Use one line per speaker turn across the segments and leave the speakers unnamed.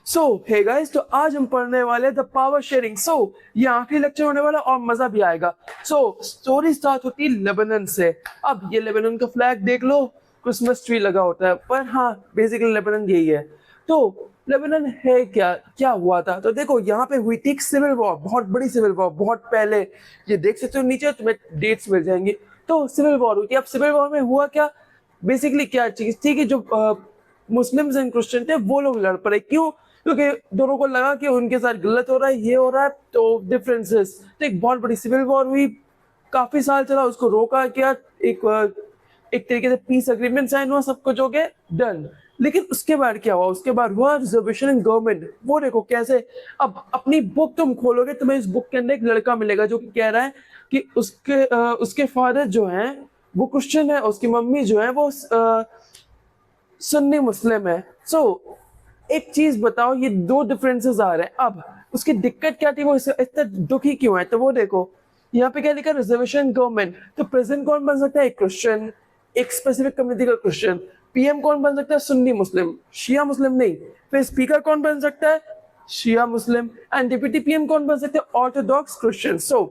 सो hey guys, तो आज हम पढ़ने वाले द पावर शेयरिंग। ये आखिरी लेक्चर होने वाला और मजा भी आएगा। स्टोरी स्टार्ट होती है लेबनान से। अब ये लेबनान का फ्लैग देख लो, क्रिसमस ट्री लगा होता है, पर हाँ बेसिकली लेबनान यही है। तो लेबनान है क्या, क्या हुआ था? तो देखो यहाँ पे हुई थी एक सिविल वॉर, बहुत बड़ी सिविल वॉर, बहुत पहले। ये देख सकते हो नीचे, तुम्हें डेट्स मिल जाएंगी। तो सिविल वॉर हुई थी। अब सिविल वॉर में हुआ क्या, बेसिकली क्या चीज थी कि जो मुस्लिम्स एंड क्रिश्चियन थे वो लोग लड़ पड़े। क्यों? क्योंकि दोनों को लगा कि उनके साथ गलत हो रहा है, ये हो रहा है, तो डिफरेंसेस। तो एक बहुत बड़ी सिविल वॉर हुई, काफी साल चला, उसको रोका गया। एक तरीके से पीस एग्रीमेंट साइन हुआ, सब कुछ हो गया, डन। लेकिन उसके बाद क्या हुआ? उसके बाद हुआ रिजर्वेशन इन गवर्नमेंट। वो देखो कैसे। अब अपनी बुक तुम खोलोगे, तुम्हें इस बुक के अंदर एक लड़का मिलेगा जो कि कह रहा है कि उसके फादर जो हैं वो क्रिश्चियन है, उसकी मम्मी जो है वो सुन्नी मुस्लिम है। एक चीज बताओ, ये दो डिफरेंसेस आ रहे हैं। अब उसकी दिक्कत क्या थी, वो इतना दुखी क्यों है? तो वो देखो यहाँ पे क्या लिखा, रिजर्वेशन गवर्नमेंट। तो प्रेसिडेंट कौन बन सकता है? एक क्रिश्चियन, एक स्पेसिफिक कम्युनिटी का क्रिश्चियन। पीएम कौन बन सकता है? सुन्नी मुस्लिम, शिया मुस्लिम नहीं। फिर स्पीकर कौन बन सकता है? शिया मुस्लिम। एंड डिप्टी पीएम कौन बन सकते हैं? Orthodox Christian.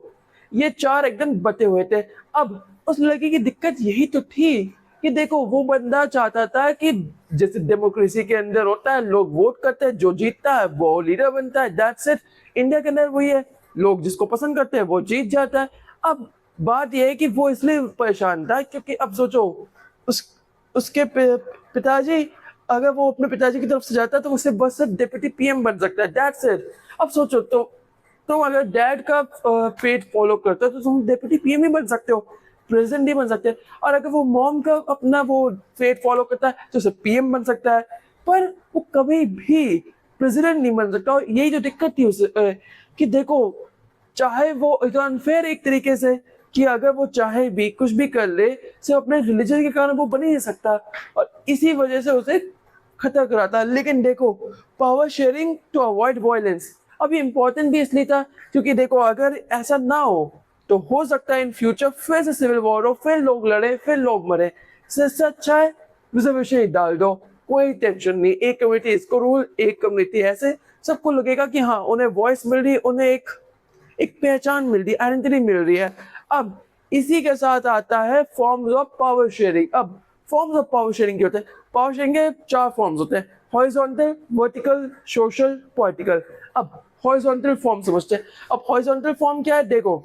ये चार एकदम बटे हुए थे। अब उस लड़की की दिक्कत यही तो थी कि देखो वो बंदा चाहता था कि जैसे डेमोक्रेसी के अंदर होता है, लोग वोट करते हैं, जो जीतता है वो लीडर बनता है, दैट्स इट। इंडिया के अंदर वही है, लोग जिसको पसंद करते हैं वो जीत जाता है। अब बात यह है कि वो इसलिए परेशान था क्योंकि अब सोचो, उस उसके पिताजी, अगर वो अपने पिताजी की तरफ से जाता है तो उसे बस सिर्फ डिप्टी पीएम बन सकता है, दैट्स इट। अब सोचो तो तुम अगर डैड का फेट फॉलो करते हो तो तुम डिप्टी पीएम ही बन सकते हो, प्रेसिडेंट नहीं बन सकते। और अगर वो मॉम का अपना वो फेट फॉलो करता है तो उसे पीएम बन सकता है, पर वो कभी भी प्रेसिडेंट नहीं बन सकता। और यही जो दिक्कत थी उसे कि देखो, चाहे वो अनफेयर एक तरीके से कि अगर वो चाहे भी कुछ भी कर ले, सिर्फ अपने रिलीजन के कारण वो बन ही नहीं सकता, और इसी वजह से उसे खतरा करा था। लेकिन देखो, power sharing to avoid violence, अब ये इंपॉर्टेंट भी इसलिए था क्योंकि देखो अगर ऐसा ना हो हो सकता है इन फ्यूचर फिर से सिविल वॉर हो, फिर लोग लड़े, फिर लोग मरे। इससे अच्छा है रिजर्वेशन ही डाल दो, कोई टेंशन नहीं। एक कम्युनिटी इसको रूल, एक कम्युनिटी ऐसे, सबको लगेगा कि हाँ उन्हें वॉइस मिल रही है, उन्हें एक एक पहचान मिल रही है, आइडेंटिटी मिल रही है। अब इसी के साथ आता है फॉर्म्स ऑफ पावर शेयरिंग। अब फॉर्म्स ऑफ पावर शेयरिंग क्या होते हैं? पावर शेयरिंग के चार फॉर्म्स होते हैं, हॉरिजॉन्टल, वर्टिकल, सोशल, पॉलिटिकल। अब हॉरिजॉन्टल फॉर्म समझते हैं। अब हॉरिजॉन्टल फॉर्म क्या है? देखो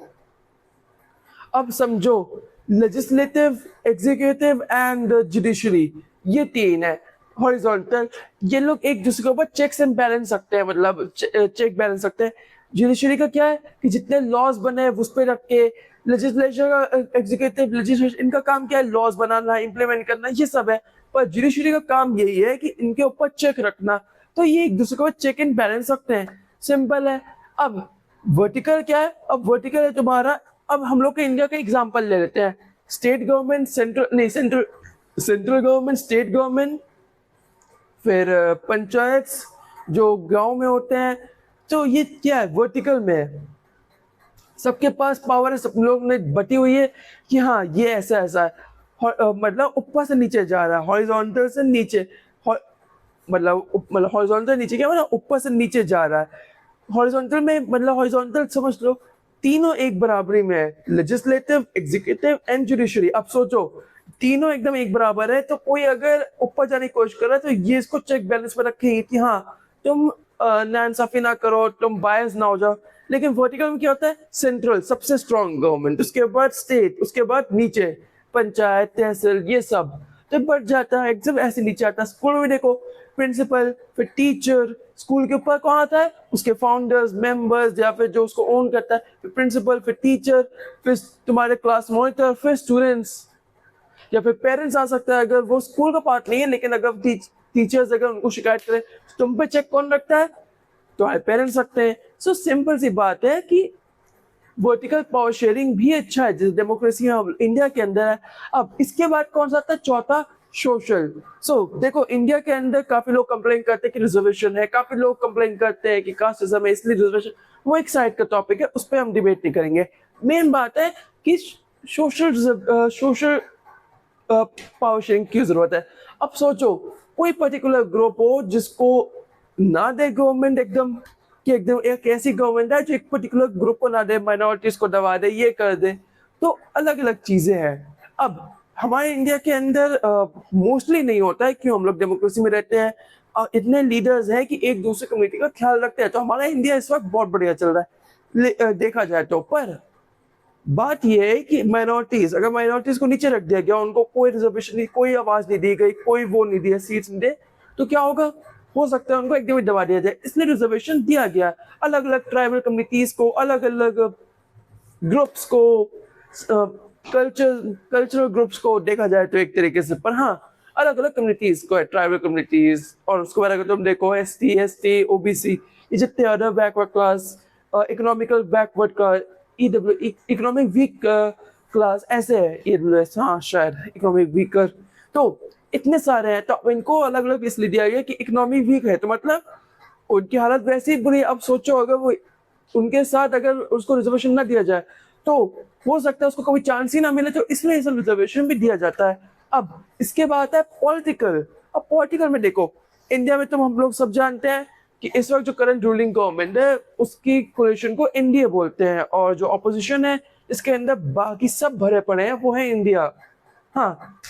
अब समझो, लेजिस्लेटिव, एग्जीक्यूटिव एंड जुडिशरी, ये तीन है हॉरिजॉन्टल। ये लोग एक दूसरे के ऊपर चेक्स एंड बैलेंस रखते हैं, मतलब चेक बैलेंस रखते हैं। जुडिशरी का क्या है कि जितने लॉज बने हैं उस पर रख के, लेजिस्लेचर का, एग्जीक्यूटिव, लेजिस्लेशन, इनका काम क्या है? लॉज बनाना, इंप्लीमेंट करना, ये सब है। पर जुडिशरी का काम यही है कि इनके ऊपर चेक रखना। तो ये एक दूसरे के ऊपर चेक एंड बैलेंस रखते हैं, सिंपल है। अब वर्टिकल क्या है? अब वर्टिकल है तुम्हारा, अब हम लोग के इंडिया का एग्जांपल ले लेते हैं। State government, central government, state government, फिर पंचायत जो गांव में होते हैं। तो ये क्या है? वर्टिकल में है, सबके पास पावर है, सब लोग ने बटी हुई है कि हाँ ये ऐसा ऐसा है। मतलब ऊपर से नीचे जा रहा है, हॉरिजॉन्टल से नीचे, मतलब हॉरिजॉन्टल नीचे क्या मतलब ऊपर से नीचे जा रहा है। हॉरिजॉन्टल में मतलब हॉरिजॉन्टल समझ लो, तीनों एक बराबरी में है, लेजिस्लेटिव, एग्जीक्यूटिव एंड जुडिशरी। अब सोचो तीनों एकदम एक बराबर है, तो कोई अगर ऊपर जाने की कोशिश कर रहा है तो ये इसको चेक बैलेंस में रखेंगे कि हाँ तुम नाइंसाफी ना करो, तुम बायस ना हो जाओ। लेकिन वर्टिकल में क्या होता है? सेंट्रल सबसे स्ट्रॉन्ग गवर्नमेंट, उसके बाद स्टेट, उसके बाद नीचे पंचायत, तहसील, ये सब तो बढ़ जाता है, एकदम ऐसे नीचे आता है। स्कूल में देखो, प्रिंसिपल, फिर टीचर, स्कूल के ऊपर कौन आता है? उसके फाउंडर्स, मेंबर्स, या फिर जो उसको ओन करता है, फिर प्रिंसिपल, फिर टीचर, फिर तुम्हारे क्लास मॉनिटर, फिर स्टूडेंट्स, या फिर पेरेंट्स आ सकता है अगर वो स्कूल का पार्ट नहीं है। लेकिन अगर टीचर्स अगर उनको शिकायत करें तो तुम पे चेक कौन रखता है? तुम्हारे पेरेंट्स रखते हैं। सिंपल सी बात है कि वर्टिकल पावर शेयरिंग भी अच्छा है जिस डेमोक्रेसी में इंडिया के अंदर है। अब इसके बाद कौन सा आता है? चौथा, सोशल। देखो इंडिया के अंदर काफी लोग कंप्लेन करते हैं कि रिजर्वेशन है, काफी लोग कंप्लेन करते हैं कि कास्टिज्म है, इसलिए रिजर्वेशन, वो एक साइड का टॉपिक है, उस पर हम डिबेट नहीं करेंगे। मेन बात है कि सोशल पावर शेयरिंग की जरूरत है। अब सोचो कोई पर्टिकुलर ग्रुप हो जिसको ना दे गवर्नमेंट एकदम, कि एकदम एक ऐसी गवर्नमेंट है जो एक पर्टिकुलर ग्रुप को ना दे, माइनॉरिटीज को दबा दे, ये कर दे। तो अलग अलग चीजें हैं। अब हमारे इंडिया के अंदर मोस्टली नहीं होता है, क्यों, हम लोग डेमोक्रेसी में रहते हैं और इतने लीडर्स हैं कि एक दूसरे कम्युनिटी का ख्याल रखते हैं, तो हमारा इंडिया इस वक्त बहुत बढ़िया चल रहा है देखा जाए तो। पर बात यह है कि माइनॉरिटीज, अगर माइनॉरिटीज को नीचे रख दिया गया, उनको कोई रिजर्वेशन नहीं, कोई आवाज नहीं दी गई, कोई वो नहीं दिया, सीट्स नहीं दे, तो क्या होगा, हो सकता है उनको एकदम ही दबा दिया जाए। इसलिए रिजर्वेशन दिया गया अलग अलग ट्राइबल कम्युनिटीज को, अलग अलग ग्रुप्स को, कल्चरल ग्रुप्स को देखा जाए तो एक तरीके से। पर हाँ, अलग अलग कम्युनिटीज को है, ट्राइबल कम्युनिटीज, और उसके बाद अगर तुम देखो ST OBC, ये जितने other backward class, economical backward class, economic weak class, ऐसे है EWS, हाँ शायद इकोनॉमिक वीकर, तो इतने सारे हैं। तो इनको अलग अलग इसलिए दिया गया कि इकोनॉमी वीक है, तो मतलब उनकी हालत वैसी ही बुरी। अब सोचो अगर वो उनके साथ अगर उसको रिजर्वेशन ना दिया जाए तो हो सकता है उसको कभी चांस ही ना मिले, तो इसलिए सब रिजर्वेशन भी दिया जाता है। अब इसके बाद है पॉलिटिकल। अब पॉलिटिकल में देखो, इंडिया में तो हम लोग सब जानते हैं कि इस वक्त जो करंट रूलिंग गवर्नमेंट है उसकी कोलिशन को एनडीए बोलते हैं, और जो ऑपोजिशन है इसके अंदर बाकी सब भरे पड़े हैं वो है इंडिया। हाँ,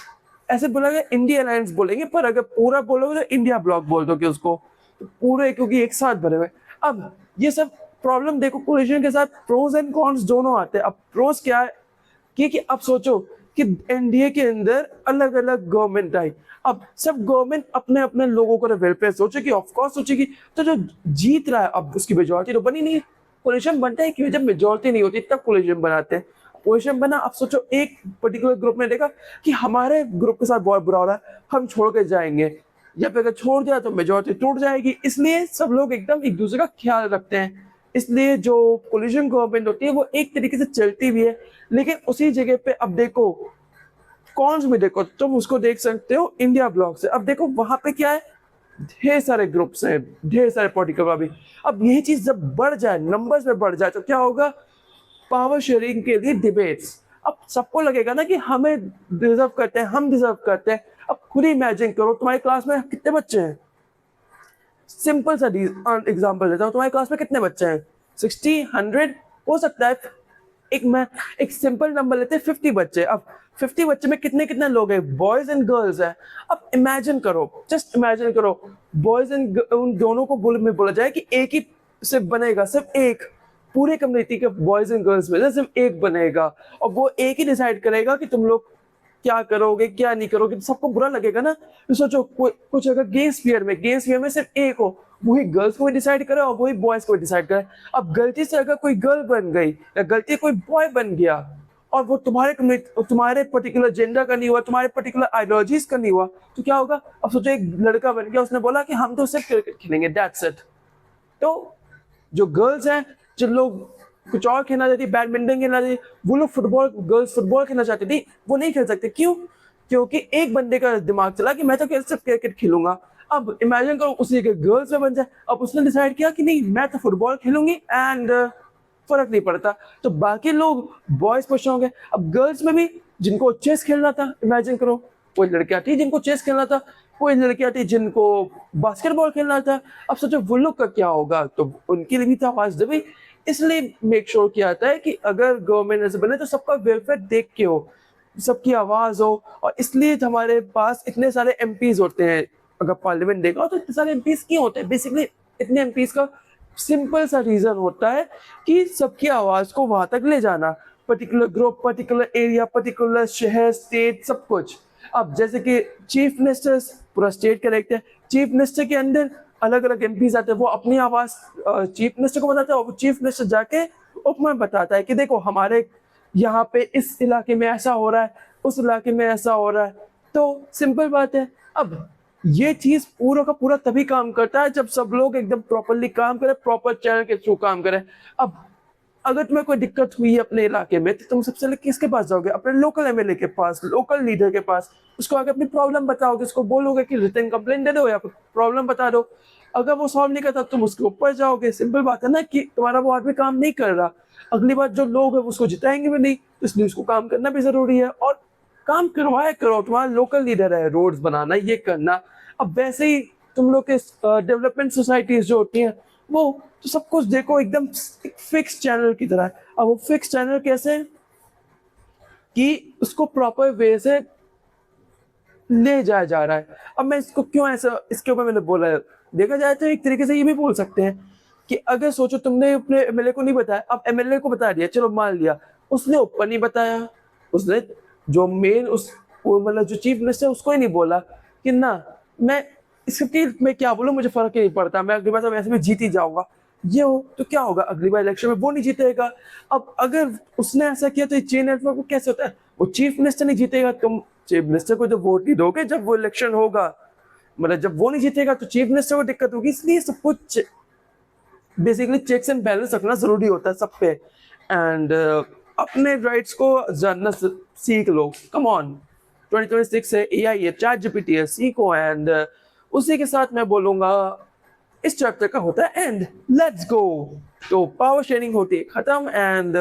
ऐसे बोला गया इंडिया अलायंस बोलेंगे, पर अगर पूरा बोलोगे तो इंडिया ब्लॉक बोल दोगे उसको, तो पूरे, क्योंकि एक साथ भरे हुए। अब ये सब प्रॉब्लम देखो, कोलिशन के साथ प्रोज एंड कॉन्स दोनों आते हैं। अब प्रोज क्या है कि अब सोचो कि एनडीए के अंदर अलग अलग गवर्नमेंट आई, अब सब गवर्नमेंट अपने अपने लोगों का वेलफेयर सोचेगी, ऑफकोर्स सोचेगी, तो जो जीत रहा है अब उसकी मेजोरिटी तो बनी नहीं। कोलिशन बनता है क्यों, जब मेजोरिटी नहीं होती तब कोलिशन बनाते हैं। कोलिशन बना, अब सोचो एक पर्टिकुलर ग्रुप ने देखा कि हमारे ग्रुप के साथ बहुत बुरा हो रहा है, हम छोड़ के जाएंगे, या फिर अगर छोड़ दिया तो मेजोरिटी टूट जाएगी, इसलिए सब लोग एकदम एक दूसरे का ख्याल रखते हैं। इसलिए जो कोलिशन गवर्नमेंट होती है वो एक तरीके से चलती भी है, लेकिन उसी जगह पे अब देखो कौन में देखो, तुम उसको देख सकते हो इंडिया ब्लॉक से। अब देखो वहां पे क्या है, ढेर सारे ग्रुप्स हैं, ढेर सारे पॉलिटिकल भी। अब यही चीज जब बढ़ जाए, नंबर्स में बढ़ जाए, तो क्या होगा, पावर शेयरिंग के लिए डिबेट्स। अब सबको लगेगा ना कि हमें डिजर्व करते हैं, हम डिजर्व करते हैं। अब खुद ही इमेजिन करो, तुम्हारी क्लास में कितने बच्चे हैं, सिंपल सा एग्जांपल देता हूँ, तुम्हारी क्लास में कितने बच्चे हैं, 60, 100, हो सकता है एक सिंपल नंबर लेते हैं, 50 बच्चे। अब 50 बच्चे में कितने कितने लोग हैं, बॉयज एंड गर्ल्स हैं। अब इमेजिन करो, जस्ट इमेजिन करो, बॉयज एंड उन दोनों को में बोला जाए कि एक ही सिर्फ बनेगा, सिर्फ एक, पूरे कम्युनिटी के बॉयज एंड गर्ल्स में से सिर्फ एक बनेगा, और वो एक ही डिसाइड करेगा कि तुम लोग क्या करोगे क्या नहीं करोगे, तो सबको बुरा लगेगा ना। तो सोचो कुछ अगर गेम्स फेयर में सिर्फ एक हो, वही गर्ल्स को डिसाइड करे और वही बॉयज को डिसाइड करे। अब गलती से अगर कोई गर्ल बन गई या गलती कोई बॉय बन गया, और वो तुम्हारे पर्टिकुलर जेंडर का नहीं हुआ, तुम्हारे पर्टिकुलर आइडियोलॉजीज का नहीं हुआ, तो क्या होगा। अब सोचो एक लड़का बन गया, उसने बोला कि हम तो सिर्फ क्रिकेट खेलेंगे, दैट्स इट। तो जो गर्ल्स हैं, जो लोग कुछ और खेलना चाहती, बैडमिंटन खेलना चाहती, वो लोग गर्ल्स फुटबॉल खेलना चाहती थी, वो नहीं खेल सकते। क्यों, क्योंकि एक बंदे का दिमाग चला कि मैं तो सिर्फ क्रिकेट खेलूंगा। अब इमेजिन करो उसी के गर्ल्स में बन जाए, अब उसने डिसाइड किया कि नहीं मैं तो फुटबॉल खेलूंगी, एंड फर्क नहीं पड़ता, तो बाकी लोग बॉयज पसंद होंगे। अब गर्ल्स में भी जिनको चेस खेलना था, इमेजिन करो, कोई लड़कियां थी जिनको चेस खेलना था, कोई लड़कियां थी जिनको बास्केटबॉल खेलना था। अब सोचो वो लोग का क्या होगा, तो उनके लिए भी तो आवाज देवी। इसलिए मेक श्योर किया जाता है कि अगर गवर्नमेंट ऐसे बने तो सबका वेलफेयर देख के हो, सबकी आवाज हो, और इसलिए हमारे पास इतने सारे एमपीज होते हैं। अगर पार्लियामेंट देखा तो इतने सारे एमपीज क्यों होते हैं, बेसिकली इतने एमपीज का सिंपल सा रीजन होता है कि सबकी आवाज को वहां तक ले जाना, particular group, particular area, particular शहर, स्टेट, सब कुछ। अब जैसे कि चीफ मिनिस्टर्स पूरा स्टेट का देखते हैं, चीफ मिनिस्टर के अंदर अलग अलग एमपीज आते हैं, वो अपनी आवाज चीफ मिनिस्टर को बताता है, और वो चीफ मिनिस्टर जाके उपमें बताता है कि देखो हमारे यहाँ पे इस इलाके में ऐसा हो रहा है, उस इलाके में ऐसा हो रहा है। तो सिंपल बात है। अब ये चीज पूरा का पूरा तभी काम करता है जब सब लोग एकदम प्रॉपरली काम करें, प्रॉपर चैनल के थ्रू काम करें। अब अगर तुम्हें कोई दिक्कत हुई है अपने इलाके में, तो तुम सबसे पहले किसके पास जाओगे, अपने लोकल एमएलए के पास, लोकल लीडर के पास। उसको आगे अपनी प्रॉब्लम बताओगे, उसको बोलोगे कि रिटन कंप्लेंट दे दो या फिर प्रॉब्लम बता दो। अगर वो सॉल्व नहीं करता तुम उसके ऊपर जाओगे। सिंपल बात है ना कि तुम्हारा वो आदमी काम नहीं कर रहा, अगली बार जो लोग है उसको जिताएंगे भी नहीं, तो इसलिए उसको काम करना भी जरूरी है, और काम करवाया करो। तुम्हारा लोकल लीडर है, रोड्स बनाना, ये करना। अब वैसे ही तुम लोग के डेवलपमेंट सोसाइटीज जो होती हैं वो तो सब कुछ देखो एकदम एक फिक्स चैनल की तरह है। अब वो फिक्स चैनल कैसे है कि उसको प्रॉपर वे से ले जाया जा रहा है। अब मैं इसको क्यों ऐसा इसके ऊपर मैंने बोला है, देखा जाए तो एक तरीके से ये भी बोल सकते हैं कि अगर सोचो तुमने अपने एमएलए को नहीं बताया, अब एमएलए को बता दिया, चलो मान लिया, उसने ऊपर नहीं बताया, उसने जो मेन उस वो मतलब जो चीफ मिनिस्टर है उसको ही नहीं बोला कि ना मैं इसके मैं क्या बोलूँ, मुझे फ़र्क ही नहीं पड़ता, मैं अगली बार तो वैसे भी जीत ही जाऊँगा। ये हो तो क्या होगा, अगली बार इलेक्शन में वो नहीं जीतेगा। अब अगर उसने ऐसा किया तो ये चेन नेटवर्क को कैसे होता है? वो चीफ मिनिस्टर नहीं जीतेगा, तुम चीफ मिनिस्टर को तो वोट नहीं दोगे जब वो इलेक्शन होगा, मतलब जब वो नहीं जीतेगा तो चीफ मिनिस्टर को दिक्कत होगी। इसलिए सब कुछ बेसिकली चेक्स एंड बैलेंस रखना जरूरी होता है सब पे। एंड अपने राइट्स को जानना सीख लो। कम ऑन, 2026 है, एआई है, चैट जीपीटी है, सीखो। एंड उसी के साथ मैं बोलूंगा इस चैप्टर का होता है एंड, लेट्स गो। तो पावर शेयरिंग होती है खत्म। एंड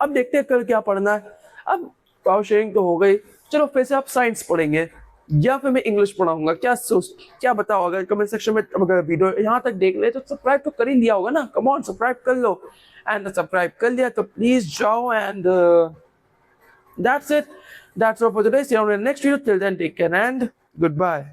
अब देखते हैं कल क्या पढ़ना है। अब पावर शेयरिंग तो हो गई, चलो फिर से आप साइंस पढ़ेंगे या फिर मैं इंग्लिश पढ़ाऊंगा, क्या बताओ। अगर कमेंट सेक्शन में अगर वीडियो यहाँ तक देख ले तो सब्सक्राइब तो कर ही लिया होगा ना, कम ऑन सब्सक्राइब कर लो। एंड सब्सक्राइब कर लिया तो प्लीज जाओ। And that's it, that's all for today, see you in next video, till then take care and good bye.